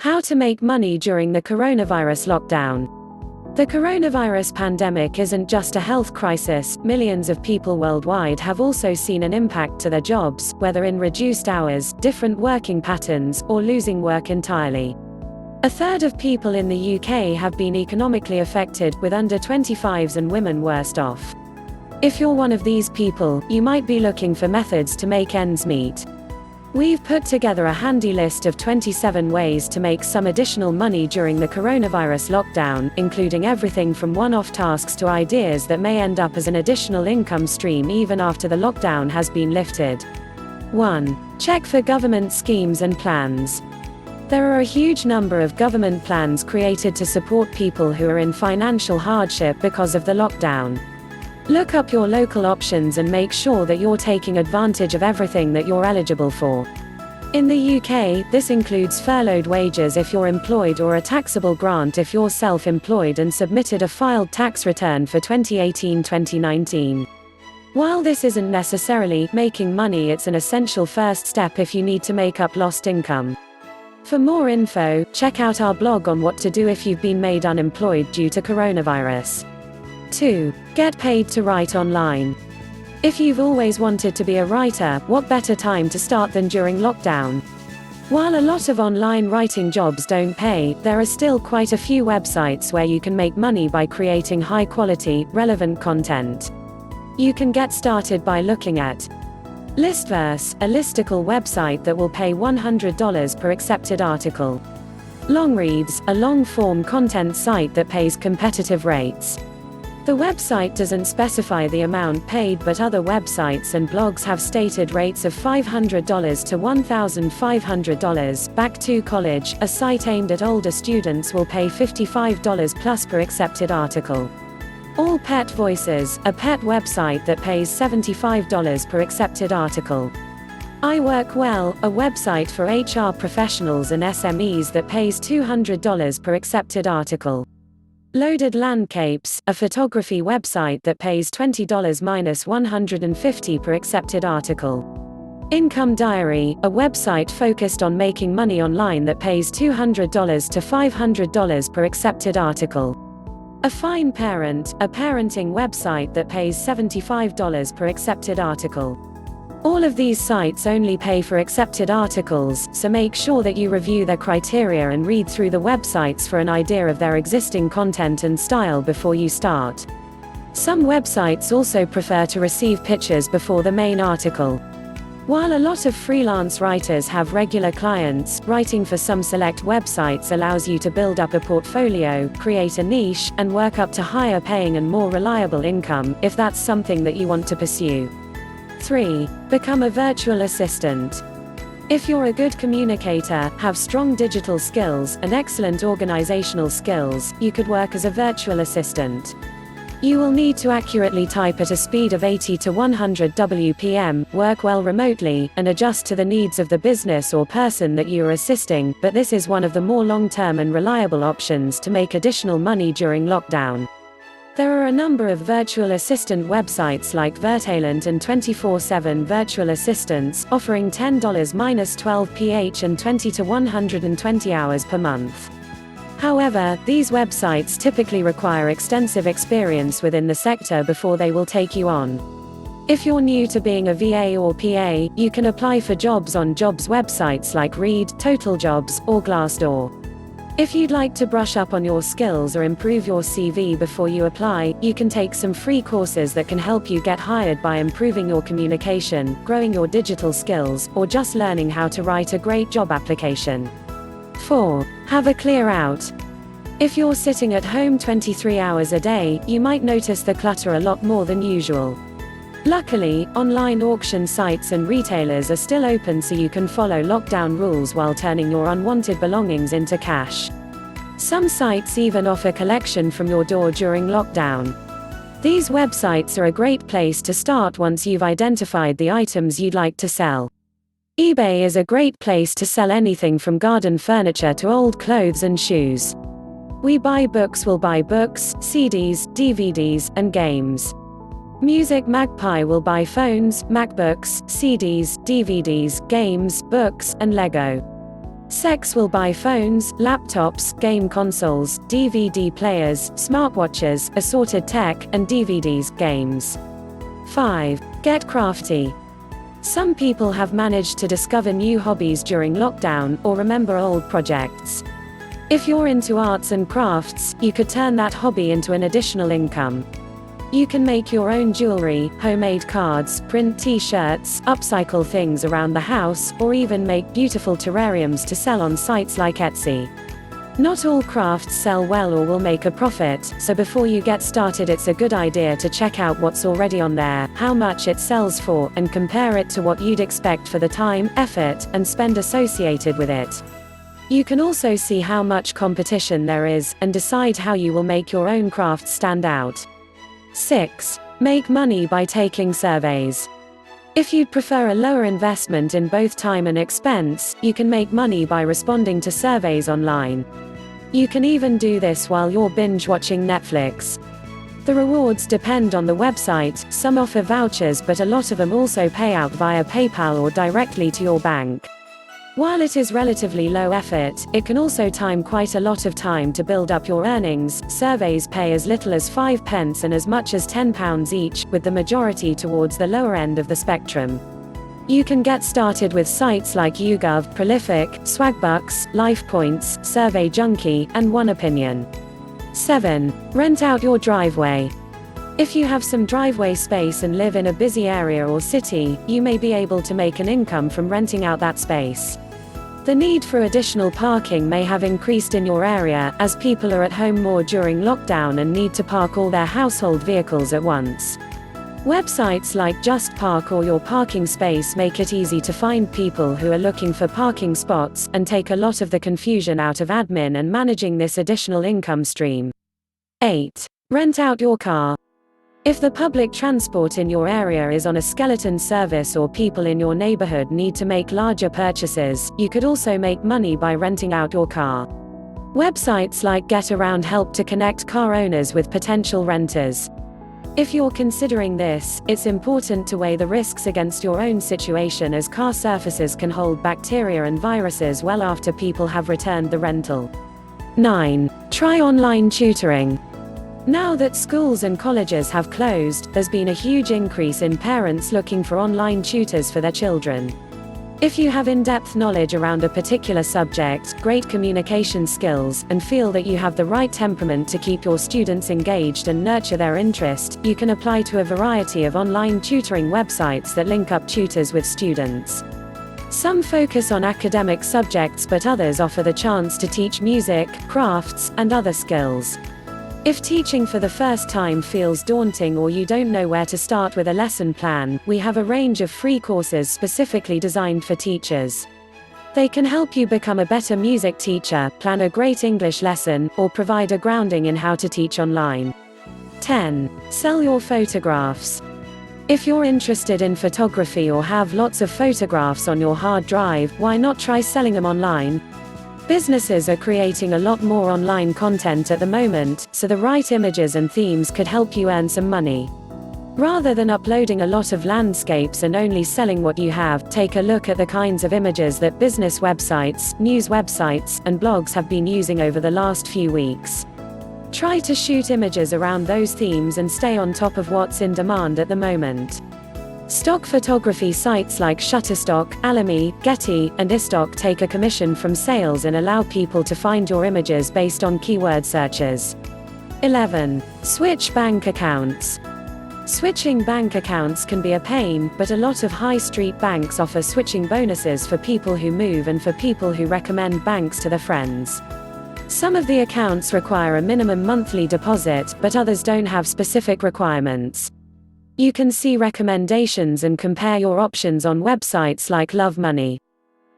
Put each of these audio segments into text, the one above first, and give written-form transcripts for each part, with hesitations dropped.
How to make money during the coronavirus lockdown. The coronavirus pandemic isn't just a health crisis. Millions of people worldwide have also seen an impact to their jobs, whether in reduced hours, different working patterns, or losing work entirely. A third of people in the UK have been economically affected, with under 25s and women worst off. If you're one of these people, you might be looking for methods to make ends meet. We've put together a handy list of 27 ways to make some additional money during the coronavirus lockdown, including everything from one-off tasks to ideas that may end up as an additional income stream even after the lockdown has been lifted. 1. Check for government schemes and plans. There are a huge number of government plans created to support people who are in financial hardship because of the lockdown. Look up your local options and make sure that you're taking advantage of everything that you're eligible for. In the UK, this includes furloughed wages if you're employed or a taxable grant if you're self-employed and submitted a filed tax return for 2018-2019. While this isn't necessarily making money, it's an essential first step if you need to make up lost income. For more info, check out our blog on what to do if you've been made unemployed due to coronavirus. 2. Get paid to write online. If you've always wanted to be a writer, what better time to start than during lockdown? While a lot of online writing jobs don't pay, there are still quite a few websites where you can make money by creating high-quality, relevant content. You can get started by looking at Listverse, a listicle website that will pay $100 per accepted article. Longreads, a long-form content site that pays competitive rates. The website doesn't specify the amount paid, but other websites and blogs have stated rates of $500 to $1,500. Back2College, a site aimed at older students, will pay $55 plus per accepted article. All Pet Voices, a pet website that pays $75 per accepted article. I Work Well, a website for HR professionals and SMEs that pays $200 per accepted article. Loaded Landscapes, a photography website that pays $20 minus $150 per accepted article. Income Diary, a website focused on making money online that pays $200 to $500 per accepted article. A Fine Parent, a parenting website that pays $75 per accepted article. All of these sites only pay for accepted articles, so make sure that you review their criteria and read through the websites for an idea of their existing content and style before you start. Some websites also prefer to receive pictures before the main article. While a lot of freelance writers have regular clients, writing for some select websites allows you to build up a portfolio, create a niche, and work up to higher paying and more reliable income, if that's something that you want to pursue. 3. Become a virtual assistant. If you're a good communicator, have strong digital skills, and excellent organizational skills, you could work as a virtual assistant. You will need to accurately type at a speed of 80 to 100 WPM, work well remotely, and adjust to the needs of the business or person that you are assisting, but this is one of the more long-term and reliable options to make additional money during lockdown. There are a number of virtual assistant websites like Virtalent and 24/7 Virtual Assistants, offering $10 minus 12 PH and 20 to 120 hours per month. However, these websites typically require extensive experience within the sector before they will take you on. If you're new to being a VA or PA, you can apply for jobs on jobs websites like Reed, Total Jobs, or Glassdoor. If you'd like to brush up on your skills or improve your CV before you apply, you can take some free courses that can help you get hired by improving your communication, growing your digital skills, or just learning how to write a great job application. 4. Have a clear out. If you're sitting at home 23 hours a day, you might notice the clutter a lot more than usual. Luckily, online auction sites and retailers are still open, so you can follow lockdown rules while turning your unwanted belongings into cash. Some sites even offer collection from your door during lockdown. These websites are a great place to start once you've identified the items you'd like to sell. eBay is a great place to sell anything from garden furniture to old clothes and shoes. We Buy Books will buy books, CDs, DVDs, and games. Music Magpie will buy phones, MacBooks, CDs, DVDs, games, books, and Lego. Sex will buy phones, laptops, game consoles, DVD players, smartwatches, assorted tech, and DVDs, games. 5. Get crafty. Some people have managed to discover new hobbies during lockdown, or remember old projects. If you're into arts and crafts, you could turn that hobby into an additional income. You can make your own jewelry, homemade cards, print t-shirts, upcycle things around the house, or even make beautiful terrariums to sell on sites like Etsy. Not all crafts sell well or will make a profit, so before you get started it's a good idea to check out what's already on there, how much it sells for, and compare it to what you'd expect for the time, effort, and spend associated with it. You can also see how much competition there is, and decide how you will make your own craft stand out. 6. Make money by taking surveys. If you'd prefer a lower investment in both time and expense, you can make money by responding to surveys online. You can even do this while you're binge-watching Netflix. The rewards depend on the website, some offer vouchers but a lot of them also pay out via PayPal or directly to your bank. While it is relatively low effort, it can also time quite a lot of time to build up your earnings. Surveys pay as little as 5 pence and as much as £10 each, with the majority towards the lower end of the spectrum. You can get started with sites like YouGov, Prolific, Swagbucks, LifePoints, Survey Junkie, and One Opinion. 7. Rent out your driveway. If you have some driveway space and live in a busy area or city, you may be able to make an income from renting out that space. The need for additional parking may have increased in your area, as people are at home more during lockdown and need to park all their household vehicles at once. Websites like Just Park or Your Parking Space make it easy to find people who are looking for parking spots, and take a lot of the confusion out of admin and managing this additional income stream. 8. Rent out your car. If the public transport in your area is on a skeleton service or people in your neighborhood need to make larger purchases, you could also make money by renting out your car. Websites like GetAround help to connect car owners with potential renters. If you're considering this, it's important to weigh the risks against your own situation, as car surfaces can hold bacteria and viruses well after people have returned the rental. 9. Try online tutoring. Now that schools and colleges have closed, there's been a huge increase in parents looking for online tutors for their children. If you have in-depth knowledge around a particular subject, great communication skills, and feel that you have the right temperament to keep your students engaged and nurture their interest, you can apply to a variety of online tutoring websites that link up tutors with students. Some focus on academic subjects but others offer the chance to teach music, crafts, and other skills. If teaching for the first time feels daunting or you don't know where to start with a lesson plan, we have a range of free courses specifically designed for teachers. They can help you become a better music teacher, plan a great English lesson, or provide a grounding in how to teach online. 10. Sell your photographs. If you're interested in photography or have lots of photographs on your hard drive, why not try selling them online? Businesses are creating a lot more online content at the moment, so the right images and themes could help you earn some money. Rather than uploading a lot of landscapes and only selling what you have, take a look at the kinds of images that business websites, news websites, and blogs have been using over the last few weeks. Try to shoot images around those themes and stay on top of what's in demand at the moment. Stock photography sites like Shutterstock, Alamy, Getty, and iStock take a commission from sales and allow people to find your images based on keyword searches. 11. Switch bank accounts. Switching bank accounts can be a pain, but a lot of high street banks offer switching bonuses for people who move and for people who recommend banks to their friends. Some of the accounts require a minimum monthly deposit, but others don't have specific requirements. You can see recommendations and compare your options on websites like Love Money.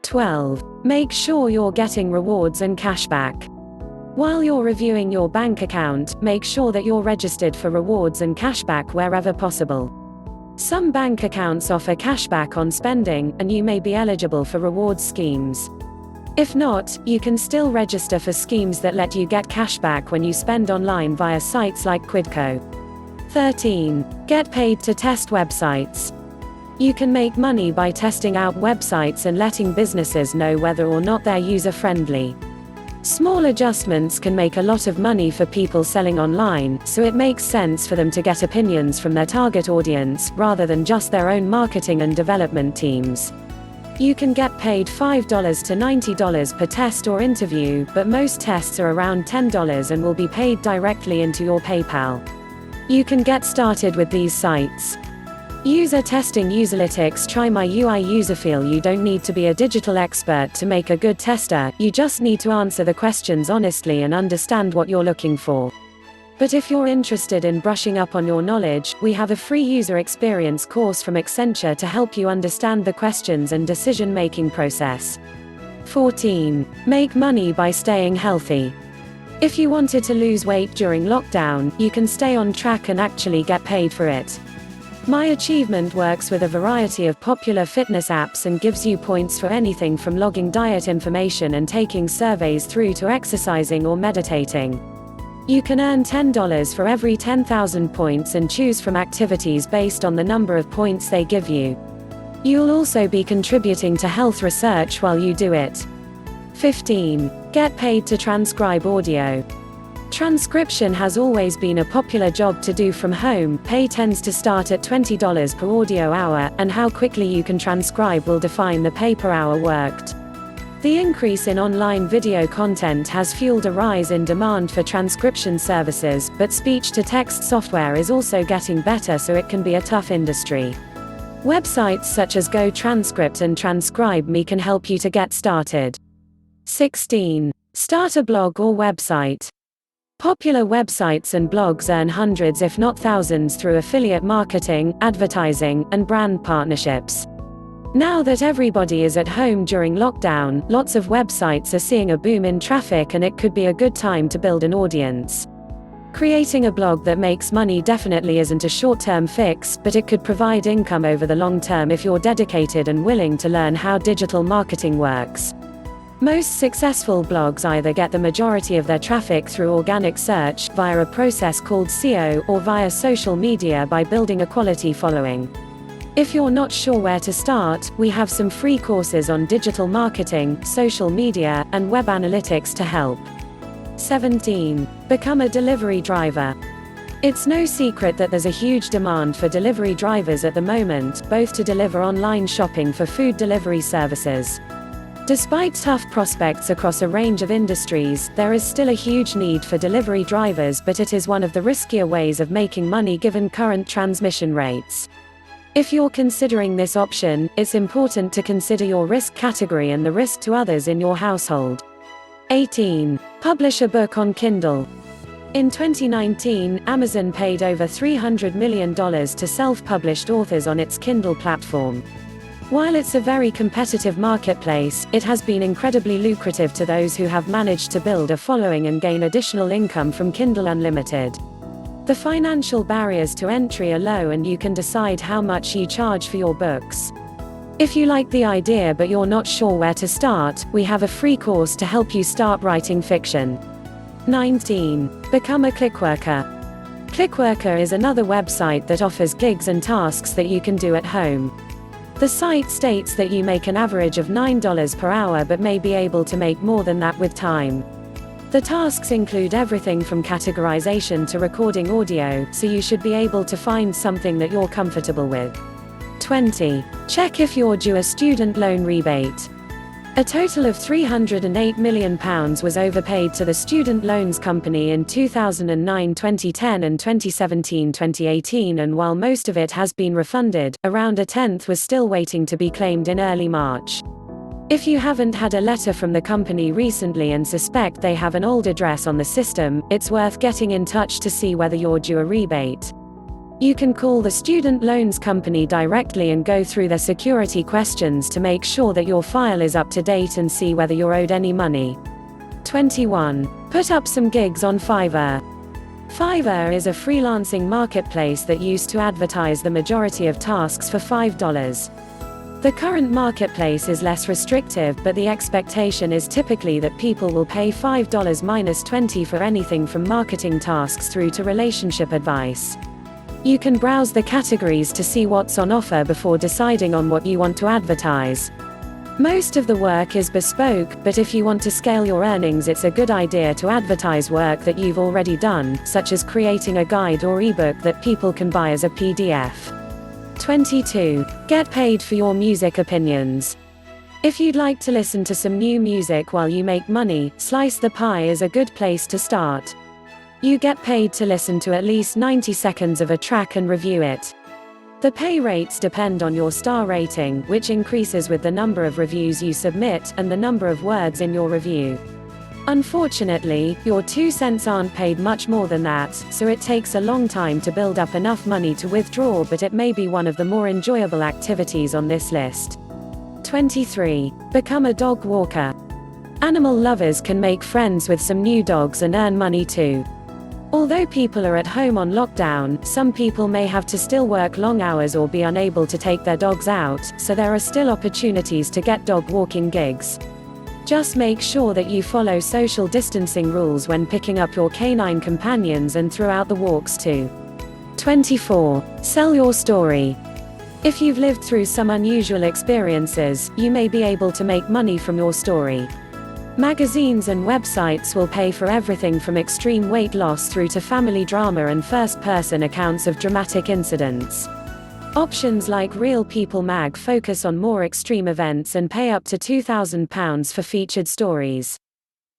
12. Make sure you're getting rewards and cashback. While you're reviewing your bank account, make sure that you're registered for rewards and cashback wherever possible. Some bank accounts offer cashback on spending, and you may be eligible for rewards schemes. If not, you can still register for schemes that let you get cashback when you spend online via sites like Quidco. 13. Get paid to test websites. You can make money by testing out websites and letting businesses know whether or not they're user-friendly. Small adjustments can make a lot of money for people selling online, so it makes sense for them to get opinions from their target audience, rather than just their own marketing and development teams. You can get paid $5 to $90 per test or interview, but most tests are around $10 and will be paid directly into your PayPal. You can get started with these sites. User testing Userlytics. Try my UI Userfeel. You don't need to be a digital expert to make a good tester, you just need to answer the questions honestly and understand what you're looking for. But if you're interested in brushing up on your knowledge, we have a free user experience course from Accenture to help you understand the questions and decision-making process. 14. Make money by staying healthy. If you wanted to lose weight during lockdown, you can stay on track and actually get paid for it. My Achievement works with a variety of popular fitness apps and gives you points for anything from logging diet information and taking surveys through to exercising or meditating. You can earn $10 for every 10,000 points and choose from activities based on the number of points they give you. You'll also be contributing to health research while you do it. 15. Get paid to transcribe audio. Transcription has always been a popular job to do from home. Pay tends to start at $20 per audio hour, and how quickly you can transcribe will define the pay per hour worked. The increase in online video content has fueled a rise in demand for transcription services, but speech-to-text software is also getting better, so it can be a tough industry. Websites such as Go Transcript and Transcribe Me can help you to get started. 16. Start a blog or website. Popular websites and blogs earn hundreds if not thousands through affiliate marketing, advertising, and brand partnerships. Now that everybody is at home during lockdown, lots of websites are seeing a boom in traffic, and it could be a good time to build an audience. Creating a blog that makes money definitely isn't a short-term fix, but it could provide income over the long term if you're dedicated and willing to learn how digital marketing works. Most successful blogs either get the majority of their traffic through organic search, via a process called SEO, or via social media by building a quality following. If you're not sure where to start, we have some free courses on digital marketing, social media, and web analytics to help. 17. Become a delivery driver. It's no secret that there's a huge demand for delivery drivers at the moment, both to deliver online shopping for food delivery services. Despite tough prospects across a range of industries, there is still a huge need for delivery drivers, but it is one of the riskier ways of making money given current transmission rates. If you're considering this option, it's important to consider your risk category and the risk to others in your household. 18. Publish a book on Kindle. In 2019, Amazon paid over $300 million to self-published authors on its Kindle platform. While it's a very competitive marketplace, it has been incredibly lucrative to those who have managed to build a following and gain additional income from Kindle Unlimited. The financial barriers to entry are low, and you can decide how much you charge for your books. If you like the idea but you're not sure where to start, we have a free course to help you start writing fiction. 19. Become a clickworker. Clickworker is another website that offers gigs and tasks that you can do at home. The site states that you make an average of $9 per hour but may be able to make more than that with time. The tasks include everything from categorization to recording audio, so you should be able to find something that you're comfortable with. 20. Check if you're due a student loan rebate. A total of £308 million was overpaid to the student loans company in 2009, 2010 and 2017, 2018, and while most of it has been refunded, around a tenth was still waiting to be claimed in early March. If you haven't had a letter from the company recently and suspect they have an old address on the system, it's worth getting in touch to see whether you're due a rebate. You can call the student loans company directly and go through their security questions to make sure that your file is up to date and see whether you're owed any money. 21. Put up some gigs on Fiverr. Fiverr is a freelancing marketplace that used to advertise the majority of tasks for $5. The current marketplace is less restrictive, but the expectation is typically that people will pay $5 minus 20 for anything from marketing tasks through to relationship advice. You can browse the categories to see what's on offer before deciding on what you want to advertise. Most of the work is bespoke, but if you want to scale your earnings, it's a good idea to advertise work that you've already done, such as creating a guide or ebook that people can buy as a PDF. 22. Get paid for your music opinions. If you'd like to listen to some new music while you make money, Slice the Pie is a good place to start. You get paid to listen to at least 90 seconds of a track and review it. The pay rates depend on your star rating, which increases with the number of reviews you submit, and the number of words in your review. Unfortunately, your 2 cents aren't paid much more than that, so it takes a long time to build up enough money to withdraw, but it may be one of the more enjoyable activities on this list. 23. Become a dog walker. Animal lovers can make friends with some new dogs and earn money too. Although people are at home on lockdown, some people may have to still work long hours or be unable to take their dogs out, so there are still opportunities to get dog walking gigs. Just make sure that you follow social distancing rules when picking up your canine companions and throughout the walks too. 24. Sell your story. If you've lived through some unusual experiences, you may be able to make money from your story. Magazines and websites will pay for everything from extreme weight loss through to family drama and first-person accounts of dramatic incidents. Options like Real People Mag focus on more extreme events and pay up to £2,000 for featured stories.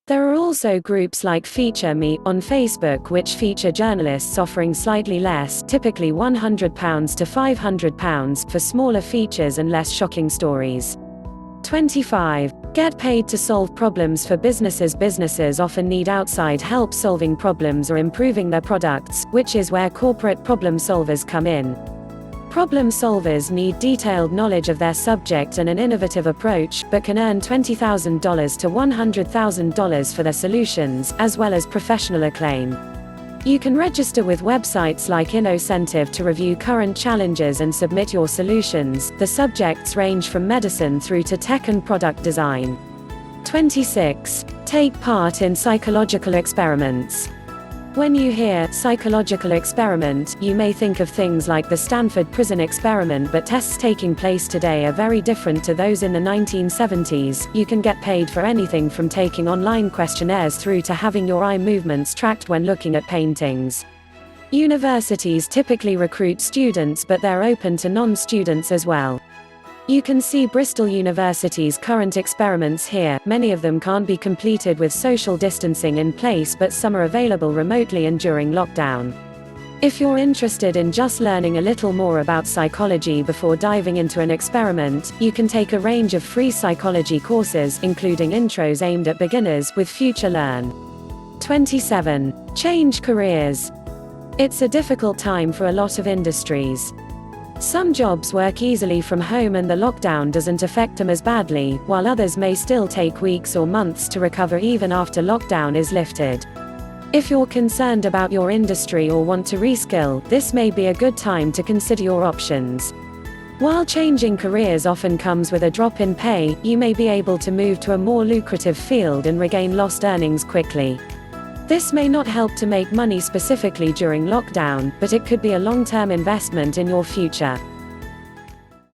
There are also groups like Feature Me on Facebook, which feature journalists offering slightly less, typically £100 to £500, for smaller features and less shocking stories. 25. Get paid to solve problems for businesses. Businesses often need outside help solving problems or improving their products, which is where corporate problem solvers come in. Problem solvers need detailed knowledge of their subject and an innovative approach, but can earn $20,000 to $100,000 for their solutions, as well as professional acclaim. You can register with websites like InnoCentive to review current challenges and submit your solutions. The subjects range from medicine through to tech and product design. 26. Take part in psychological experiments. When you hear psychological experiment, you may think of things like the Stanford prison experiment, but tests taking place today are very different to those in the 1970s. You can get paid for anything from taking online questionnaires through to having your eye movements tracked when looking at paintings. Universities typically recruit students, but they're open to non-students as well. You can see Bristol University's current experiments here. Many of them can't be completed with social distancing in place, but some are available remotely and during lockdown. If you're interested in just learning a little more about psychology before diving into an experiment, you can take a range of free psychology courses, including intros aimed at beginners, with Future Learn. 27. Change careers. It's a difficult time for a lot of industries. Some jobs work easily from home and the lockdown doesn't affect them as badly, while others may still take weeks or months to recover even after lockdown is lifted. If you're concerned about your industry or want to reskill, this may be a good time to consider your options. While changing careers often comes with a drop in pay, you may be able to move to a more lucrative field and regain lost earnings quickly. This may not help to make money specifically during lockdown, but it could be a long-term investment in your future.